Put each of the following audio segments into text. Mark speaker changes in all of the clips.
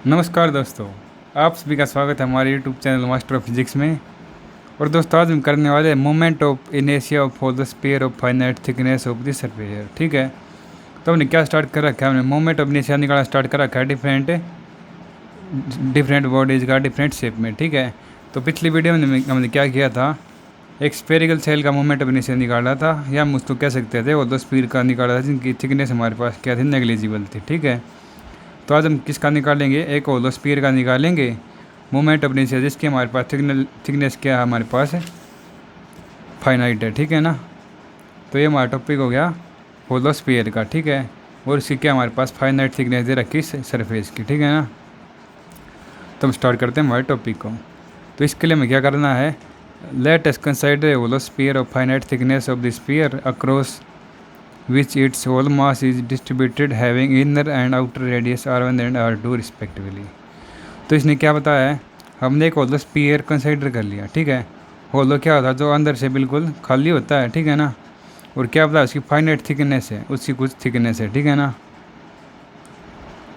Speaker 1: नमस्कार दोस्तों, आप सभी का स्वागत है हमारे YouTube channel master of physics में। और दोस्तों आज हम करने वाले हैं moment of inertia for the sphere of finite thickness of the surface. ठीक है, तो हमने क्या स्टार्ट कर रखा है, हमने मोमेंट ऑफ इनर्शिया निकालना स्टार्ट कर रखा है डिफरेंट बॉडीज़ का डिफरेंट शेप में। ठीक है, तो पिछली वीडियो में हमने क्या किया था, एक स्फेरिकल सेल का मोमेंट ऑफ इनर्शिया निकाला था, या हम उसको कह सकते थे वो दो स्फीयर का निकाला था जिनकी थिकनेस हमारे पास क्या थी, नेग्लिजिबल थी। ठीक है, तो आज हम किसका निकालेंगे, एक होलोस्फीयर का निकालेंगे मोमेंट ऑफ इनर्शिया जिसकी हमारे पास थिकनेस क्या है, हमारे पास फाइनाइट है। ठीक है ना, तो ये हमारा टॉपिक हो गया होलोस्फीयर का। ठीक है, और इसकी क्या हमारे पास फाइनाइट थिकनेस दे रखी सरफेस की। ठीक है ना, तो हम स्टार्ट करते हैं हमारे टॉपिक को। तो इसके लिए हमें क्या करना है, let us consider hollow sphere of finite thickness of the sphere across which its whole mass is distributed having inner and outer radius r1 and r2 respectively। तो इसने क्या बताया है, हमने एक होलो स्फीयर कंसिडर कर लिया। ठीक है, होलो क्या होता है, जो अंदर से बिल्कुल खाली होता है। ठीक है ना, और क्या बताया, उसकी फाइनाइट थिकनेस है, उसकी कुछ थिकनेस है। ठीक है ना,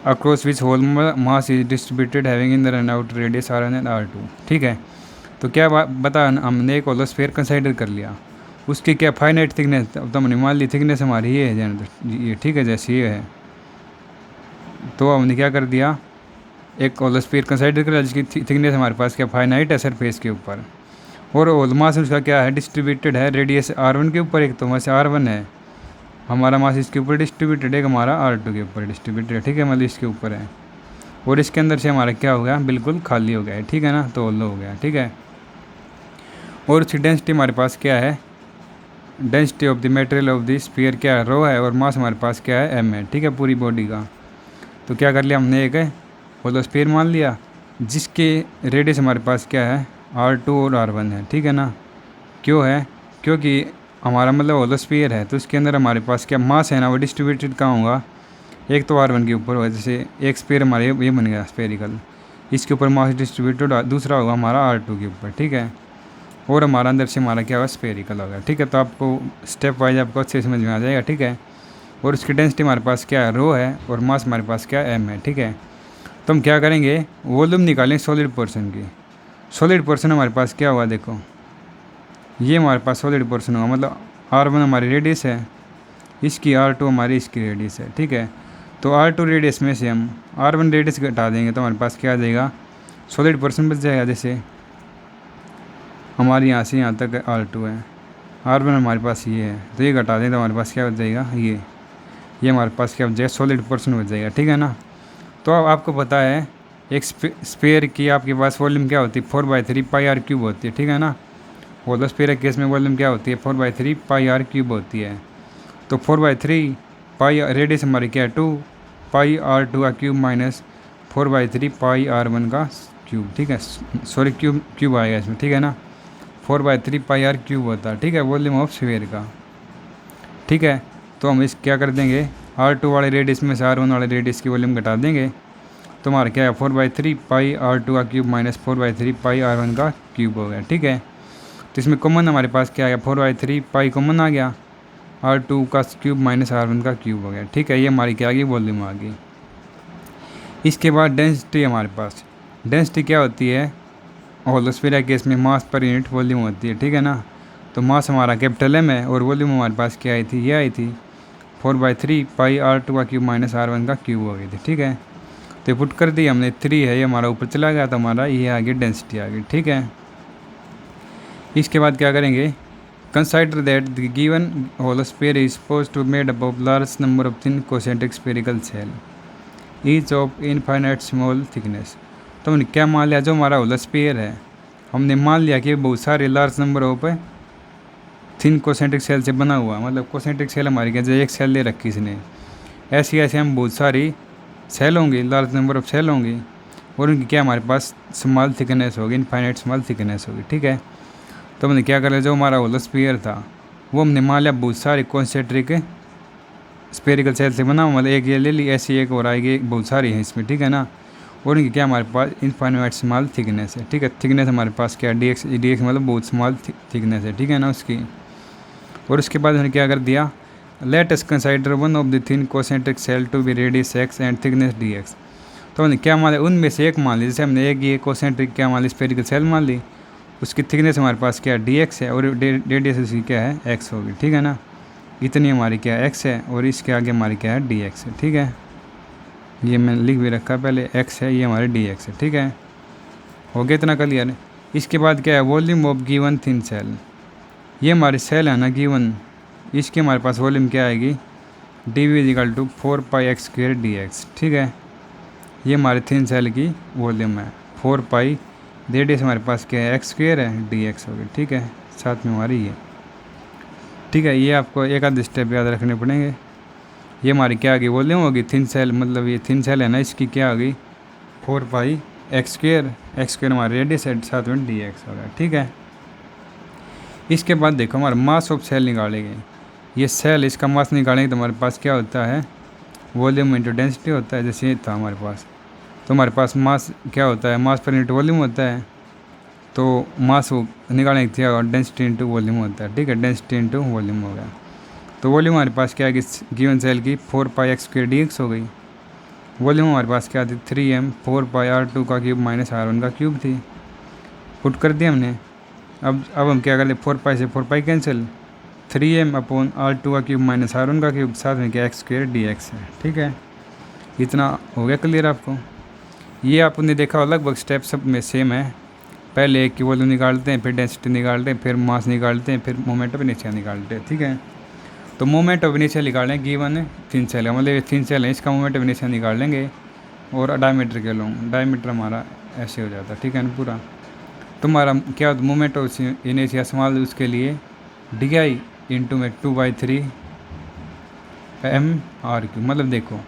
Speaker 1: across which whole mass is distributed having inner and outer radius r1 and r2। ठीक है, तो क्या बताया, हमने एक होलो स्फीयर कंसिडर कर लिया, उसकी क्या फाइनाइट थिकनेस, तो हमने मान ली थिकनेस हमारी ये है ये। ठीक है, जैसे ये है, तो हमने क्या कर दिया, एक होलोस्फीयर कंसिडर कर लिया जिसकी थिकनेस हमारे पास क्या फाइनाइट है सरफेस के ऊपर, और होल मास उसका क्या है, डिस्ट्रीब्यूटेड है रेडियस r1 के ऊपर, एक तो वैसे r1 है हमारा मास, इसके ऊपर डिस्ट्रीब्यूटेड है, हमारा r2 के ऊपर डिस्ट्रीब्यूटेड है। ठीक है, मतलब इसके ऊपर है, और इसके अंदर से हमारा क्या हो गया, बिल्कुल खाली हो गया है। ठीक है ना, तो होलो हो गया। ठीक है, और उसकी डेंसिटी हमारे पास क्या है, density of the material of the sphere क्या है, रो है, और मास हमारे पास क्या है, m है। ठीक है, पूरी बॉडी का। तो क्या कर लिया हमने, एक होलो स्फीयर मान लिया जिसके रेडियस हमारे पास क्या है, r2 और r1 है। ठीक है ना, क्यों है, क्योंकि हमारा मतलब होलो स्फीयर है, तो इसके अंदर हमारे पास क्या मास है ना, वो डिस्ट्रीब्यूटेड कहाँ होगा, एक तो r1 के ऊपर होगा, जैसे एक स्फीयर हमारे ये बन गया स्फेरिकल, इसके ऊपर मास डिस्ट्रीब्यूटेड, दूसरा होगा हमारा r2 के ऊपर। ठीक है, और हमारा अंदर से हमारा क्या होगा, स्फेरिकल होगा। ठीक है, तो आपको स्टेप वाइज आपको अच्छे समझ में आ जाएगा। ठीक है, और उसकी डेंसिटी हमारे पास क्या है, रो है, और मास हमारे पास क्या है, m है। ठीक है, तो हम क्या करेंगे, वॉल्यूम निकालें सॉलिड पोर्शन की। सॉलिड पोर्शन हमारे पास क्या हुआ, देखो ये हमारे पास सॉलिड पोर्शन होगा, मतलब r1 हमारी रेडियस है, इसकी r2 हमारी इसकी रेडियस है। ठीक है, तो r2 रेडियस में से हम r1 रेडियस घटा देंगे तो हमारे पास क्या आ जाएगा, सॉलिड पोर्शन बच जाएगा। जैसे हमारे यहाँ से यहाँ तक r2 है, r1 हमारे पास ये है, तो ये घटा दें तो हमारे पास क्या बच जाएगा, ये हमारे पास क्या बच जाएगा, सॉलिड पोर्शन बच जाएगा। ठीक है ना, तो अब आपको पता है एक स्फीयर की आपके पास वॉल्यूम क्या होती है, 4/3 पाई r क्यूब होती है। ठीक है ना, होलो स्फीयर के केस में वॉल्यूम क्या होती है, 4/3 पाई r क्यूब होती है। तो 4/3 पाई रेडियस हमारी क्या है, 2 पाई r2 का क्यूब माइनस 4/3 पाई r1 का क्यूब। ठीक है, सॉरी क्यूब आएगा इसमें। ठीक है ना, 4/3 पाई r क्यूब होता है। ठीक है, वॉल्यूम ऑफ स्फीयर का। ठीक है, तो हम इस क्या कर देंगे, r2 वाले रेडियस में से r1 वाले रेडियस की वॉल्यूम घटा देंगे, तो हमारा क्या है, 4/3 पाई r2 का क्यूब माइनस 4/3 पाई r1 का क्यूब हो गया। ठीक है, तो इसमें कॉमन हमारे पास क्या आ गया, 4/3 पाई कॉमन आ गया, r2 का क्यूब माइनस r1 का क्यूब हो गया। ठीक है, ये हमारी क्या आ गई, वॉल्यूम आ गई। इसके बाद डेंसिटी हमारे पास, डेंसिटी क्या होती है, होलोस्फीयर के केस में मास पर यूनिट वॉल्यूम होती है। ठीक है ना, तो मास हमारा कैपिटल M है, और वॉल्यूम हमारे पास क्या आई थी, ये आई थी 4/3 पाई r2 का क्यूब माइनस r1 का क्यूब हो गई थी। ठीक है, तो पुट कर दी हमने, 3 है, ये हमारा ऊपर चला गया, तो हमारा ये आ गया, डेंसिटी आ गई। ठीक है, इसके बाद क्या करेंगे, consider that the given hollow sphere is suppose to made up of large number of thin concentric spherical shell each of infinite small thickness. तो हमने क्या मान लिया, जो हमारा होलोस्फीयर है हमने मान लिया कि बहुत सारे large number of thin concentric shell से बना हुआ, मतलब कॉन्सेंट्रिक सेल हमारी क्या, जो एक सेल ले रखी इसने, ऐसी ऐसे हम बहुत सारी सेल होंगी, लार्ज नंबर ऑफ सेल होंगी, और उनकी क्या हमारे पास स्मॉल थिकनेस होगी, इनफाइनाइट स्मॉल थिकनेस होगी। ठीक है, तो हमने क्या कर लिया, जो हमारा होलोस्फीयर था वो हमने मान लिया बहुत सारे कॉन्सेंट्रिक स्फेरिकल सेल से बना हुआ, मतलब एक ये ले ली, ऐसी एक और आएगी, बहुत सारी हैं इसमें। ठीक है ना, और इनकी क्या हमारे पास इनफाइनाइट स्मॉल थिकनेस है। ठीक है, थिकनेस हमारे पास क्या, डी एक्स मतलब बहुत स्मॉल थिकनेस है। ठीक है ना, उसकी। और उसके बाद हमने क्या कर दिया, let us consider one of the thin concentric shell to be radius x and thickness dx। तो हमने क्या मान लिया, उनमें से एक मान ली, जैसे हमने एक ये कॉन्सेंट्रिक क्या मान ली, स्फेरिकल सेल मान ली, उसकी थिकनेस हमारे पास क्या है dx है, और रेडियस उसकी क्या है x होगी, ठीक है ना। इतनी हमारी क्या है x है, और इसके आगे हमारी क्या है dx है, ठीक है। ये मैंने लिख भी रखा पहले, x है, ये हमारे dx है, ठीक है। हो गया इतना क्लियर। इसके बाद क्या है, volume of given thin shell, ये हमारी सेल है ना गिवन, इसकी हमारे पास वॉल्यूम क्या आएगी, dv = 4πx² dx, ठीक है। ये हमारे थिन सेल की वॉल्यूम है, 4π, रेडियस हमारे पास क्या है x² है, dx होगी, ठीक है। साथ में हमारी ये, ठीक है। ये आपको एक आध स्टेप याद रखने पड़ेंगे। ये हमारी क्या आ गई, वॉल्यूम होगी थिन सेल, मतलब ये थिन सेल है ना, इसकी क्या आ गई 4πx², हमारी रेडियस है, साथ में dx होगा, ठीक है। इसके बाद देखो हमारा मास ऑफ सेल निकालेंगे, ये सेल इसका मास निकालेंगे तो हमारे पास क्या होता है, वॉल्यूम इंटू डेंसिटी होता है, जैसे ये था हमारे पास। तो हमारे पास मास क्या होता है, मास पर यूनिट वॉल्यूम होता है, तो मास निकालने के और डेंसिटी इंटू वॉल्यूम होता है, ठीक है। डेंसिटी इंटू वॉल्यूम हो गया, तो वॉल्यूम हमारे पास क्या है कि गिवन सेल की 4πx² dx हो गई। वॉल्यूम हमारे पास क्या थी 3m 4πr2 का क्यूब माइनस r1 का क्यूब थी, पुट कर दिया हमने। अब हम क्या कर ले, 4π से 4π कैंसिल, 3m/r2 का क्यूब माइनस r1 का क्यूब, साथ में क्या x² dx है, ठीक है। इतना हो गया क्लियर आपको। ये आपने देखा लगभग स्टेप सब में सेम है, पहले एक की वॉल्यूम निकालते हैं, फिर डेंसिटी निकालते हैं, फिर मास निकालते हैं, फिर मोमेंट ऑफ इनर्शिया निकालते हैं, ठीक है। तो मोमेंट ऑफ इनर्शिया निकालें गिवन थिन सेल है, मतलब थिन सेल है, इसका मोमेंट ऑफ इनर्शिया निकाल लेंगे, और डायमीटर के लॉन्ग, डायमीटर हमारा ऐसे हो जाता है, ठीक है ना पूरा। तुम्हारा क्या होता है, मोमेंट ऑफ इनर्शिया स्मॉल, उसके लिए DI इंटू में 2/3 mr², मतलब देखो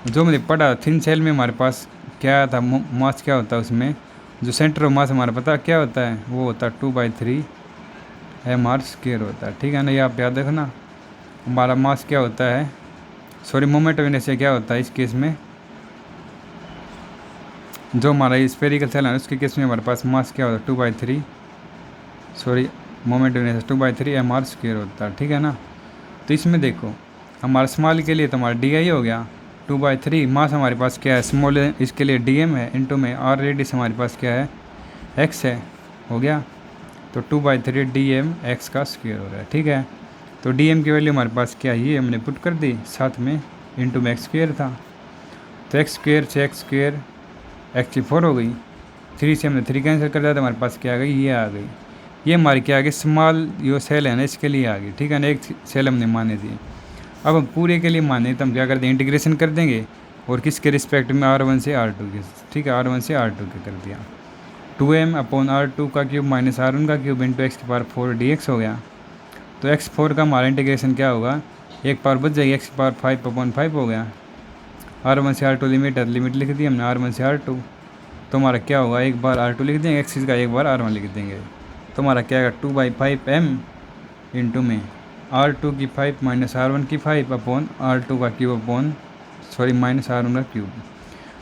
Speaker 1: जो मैंने पढ़ा थिन सेल में हमारे पास क्या था, मास क्या होता है उसमें, जो सेंटर ऑफ मास हमारा पता क्या होता है, वो होता है 2/3 mr² होता है, ठीक है ना। ये आप याद रखना। हमारा मास क्या होता है, सॉरी मोमेंट ऑफ इनर्शिया क्या होता है इस केस में, जो हमारा स्फेरिकल सेल है उसके केस में हमारे पास मास क्या होता है 2/3, sorry moment of inertia 2/3 mr² होता है, ठीक है ना। तो इसमें देखो हमारा स्मॉल के लिए तो हमारा DI हो गया 2/3, मास हमारे पास क्या है स्मॉल है, इसके लिए DM है, इंटू में r रेडियस हमारे पास क्या है x है, हो गया। तो 2/3 dm x का स्क्वायर हो रहा है, ठीक है। तो dm की वैल्यू हमारे पास क्या है, ये हमने पुट कर दी, साथ में इंटू में x² था, तो x² से x² x की 4 हो गई, 3 से हमने 3 कैंसिल कर दिया, तो हमारे पास क्या आ गई, ये आ गई। ये हमारी क्या आ गई, स्मॉल जो सेल है ना इसके लिए आ गई, ठीक है ना। एक सेल हमने माने दी, अब हम पूरे के लिए माने तो हम क्या करते हैं, इंटीग्रेशन कर देंगे, और किसके रिस्पेक्ट में r1 से r2 के, ठीक है, r1 से r2 के कर दिया। 2m/r2 का क्यूब माइनस r1 का क्यूब इंटू x⁴ dx हो गया। तो x4 का हमारा इंटीग्रेशन क्या होगा, एक पावर बच जाएगी, x⁵ हो गया। r1 से r2 लिमिट लिख दी हमने, r1 से r2, तो हमारा क्या होगा, एक बार r2 लिख देंगे, x का एक बार r1 लिख देंगे, तो हमारा क्या आएगा 2/5m इंटू में r2 की 5 माइनस r1 की 5 अपॉन r2 का क्यूब अपॉन माइनस r1 का क्यूब।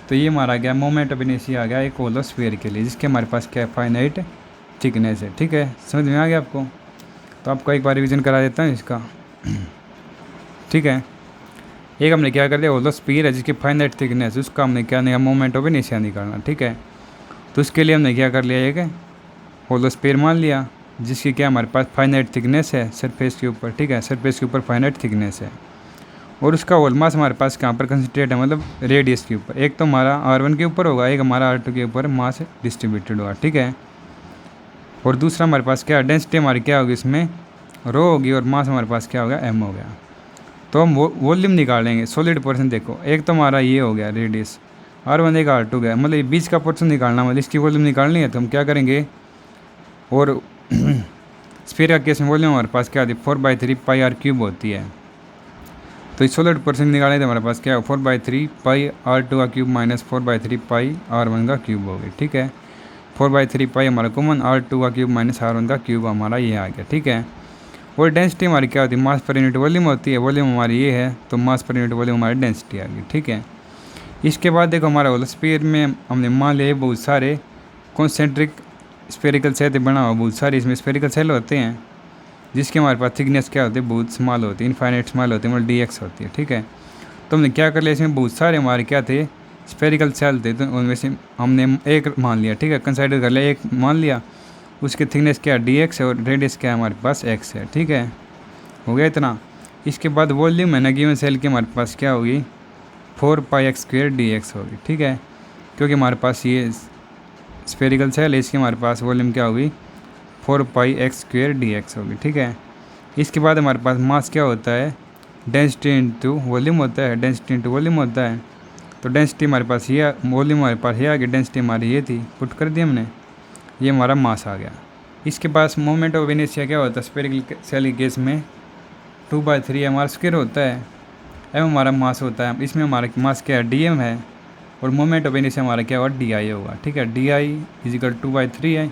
Speaker 1: तो ये हमारा गया मोमेंट ऑफ इनर्शिया आ गया एक होलो स्फीयर के लिए, जिसके हमारे पास क्या है फाइनाइट थिकनेस है, ठीक है। समझ में आ गया आपको। तो आपको एक बार रिवीजन करा देता हूँ इसका, ठीक है। एक हमने क्या कर दिया, होलो स्फीयर है जिसकी फाइनाइट थिकनेस, उसका हमने क्या निकाला, मोमेंट ऑफ इनर्शिया निकालना, ठीक है। तो उसके लिए हमने क्या कर लिया, एक होलो स्फीयर मान लिया जिसकी क्या हमारे पास फाइनाइट थिकनेस है सरफेस के ऊपर, ठीक है, सरफेस के ऊपर फाइनाइट थिकनेस है, और उसका होल मास हमारे पास कहाँ पर कंसंट्रेट है, मतलब रेडियस के ऊपर। एक तो हमारा r1 के ऊपर होगा, एक हमारा r2 के ऊपर मास डिस्ट्रीब्यूटेड होगा, ठीक है। और दूसरा हमारे पास क्या, डेंसिटी हमारी क्या होगी, इसमें रो होगी, और मास हमारे पास क्या होगा, m हो गया। तो हम वॉल्यूम निकालेंगे, सॉलिड पोर्शन देखो, एक तो हमारा ये हो गया रेडियस r1, एक r2 गया, मतलब ये बीच का पोर्शन निकालना, मतलब इसकी वॉल्यूम निकालनी है, तो हम क्या करेंगे, और स्फीयर का केस में वॉल्यूम हमारे पास क्या होती है 4/3 πr³ होती है। तो इस सॉलिड पोर्शन निकालें तो हमारे पास क्या है 4/3 πr2 का क्यूब माइनस 4/3 πr1 का क्यूब हो गया, ठीक है। 4/3 पाई हमारा कॉमन, r2 का क्यूब माइनस r1 का क्यूब हमारा ये आ गया, ठीक है। और डेंसिटी हमारी क्या होती है, मास पर यूनिट वॉल्यूम होती है, वॉल्यूम हमारी ये है, तो मास पर यूनिट वॉल्यूम हमारी डेंसिटी आ गई, ठीक है। इसके बाद देखो हमारा होलो स्फीयर में हमने मान लिया बहुत सारे कॉन्सेंट्रिक स्फेरिकल सेल बना हुआ, बहुत सारे इसमें स्फेरिकल सेल होते हैं जिसके हमारे पास थिकनेस क्या होती है, बहुत स्मॉल होती है, इनफाइनाइट स्मॉल होती है, मतलब dx होती है, ठीक है। तो हमने क्या कर लिया, इसमें बहुत सारे हमारे क्या थे स्फेरिकल सेल थे, तो उनमें से हमने एक मान लिया, ठीक है, कंसिडर कर लिया, एक मान लिया। उसकी थिकनेस क्या डी एक्स है और रेडियस क्या है हमारे पास एक्स है, ठीक है, हो गया इतना। इसके बाद वॉल्यूम है ना गिवन सेल की हमारे पास क्या होगी 4πx² dx होगी, ठीक है, क्योंकि हमारे पास ये स्फेरिकल सेल है, इसकी हमारे पास वॉल्यूम क्या होगी 4πx² dx होगी, ठीक है। इसके बाद हमारे पास मास क्या होता है डेंसिटी इंटू वॉल्यूम होता है, डेंसिटी इंटू वॉल्यूम होता है। तो डेंसिटी हमारे पास ये, वॉल्यूम हमारे पास ये आ गया, डेंसिटी हमारी ये थी, पुट कर दी हमने, ये हमारा मास आ गया। इसके पास मोमेंट ऑफ इनर्शिया क्या होता है स्फेरिकल सेल के केस में 2/3 हमारा स्क्वायर होता है, एम हमारा मास होता है। इसमें हमारा मास क्या है dm है और मोमेंट ऑफ इनर्शिया हमारा क्या होगा di होगा, ठीक है, di = 2/3 है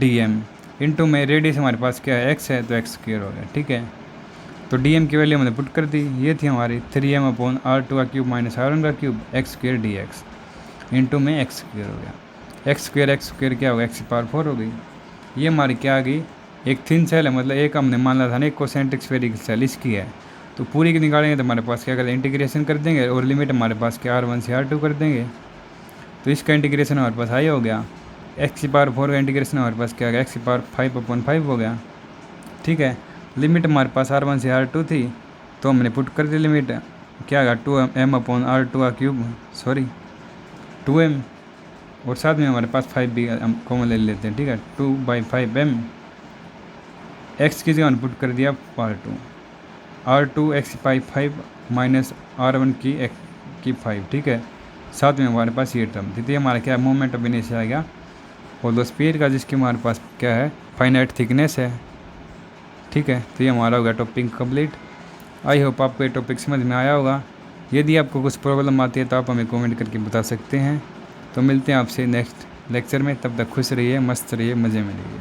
Speaker 1: dm इंटू में रेडियस हमारे पास क्या है x है, तो x² हो गया, ठीक है। तो dm की वैल्यू हमने पुट कर दी, ये थी हमारी 3m/r2³ - r1³ x² dx into में x² हो गया, x² क्या होगा x⁴ हो गई। ये हमारी क्या आ गई एक थिन सेल है, मतलब एक हमने मान लिया था ना एक कॉन्सेंट्रिक स्फेरिकल सेल इसकी है, तो पूरी की निकालेंगे तो हमारे पास क्या करें इंटीग्रेशन कर देंगे और लिमिट हमारे पास क्या r1 से r2 कर देंगे, तो इसका इंटीग्रेशन हमारे पास आई हो गया। x⁴ का इंटीग्रेशन हमारे पास क्या आ गया x⁵ हो गया, ठीक है। लिमिट हमारे पास r1 से r2 थी, तो हमने पुट कर दी लिमिट क्या आ गया 2m/r2³ 2m और साथ में हमारे पास 5 भी हम कॉमन ले लेते हैं, ठीक है, 2/5m x की जगह पुट कर दिया r2 x⁵ माइनस r1 की 5, ठीक है, साथ में हमारे पास ये टर्म थी। तो ये हमारा क्या मोमेंट ऑफ इनर्शिया आ गया और दो स्पीड का, जिसकी हमारे पास क्या है फाइनाइट थिकनेस है, ठीक है। तो ये हमारा होगा टॉपिक कंप्लीट। आई होप आपको ये टॉपिक समझ में आया होगा। यदि आपको कुछ प्रॉब्लम आती है तो आप हमें कमेंट करके बता सकते हैं। तो मिलते हैं आपसे नेक्स्ट लेक्चर में, तब तक खुश रहिए, मस्त रहिए, मज़े में रहिए।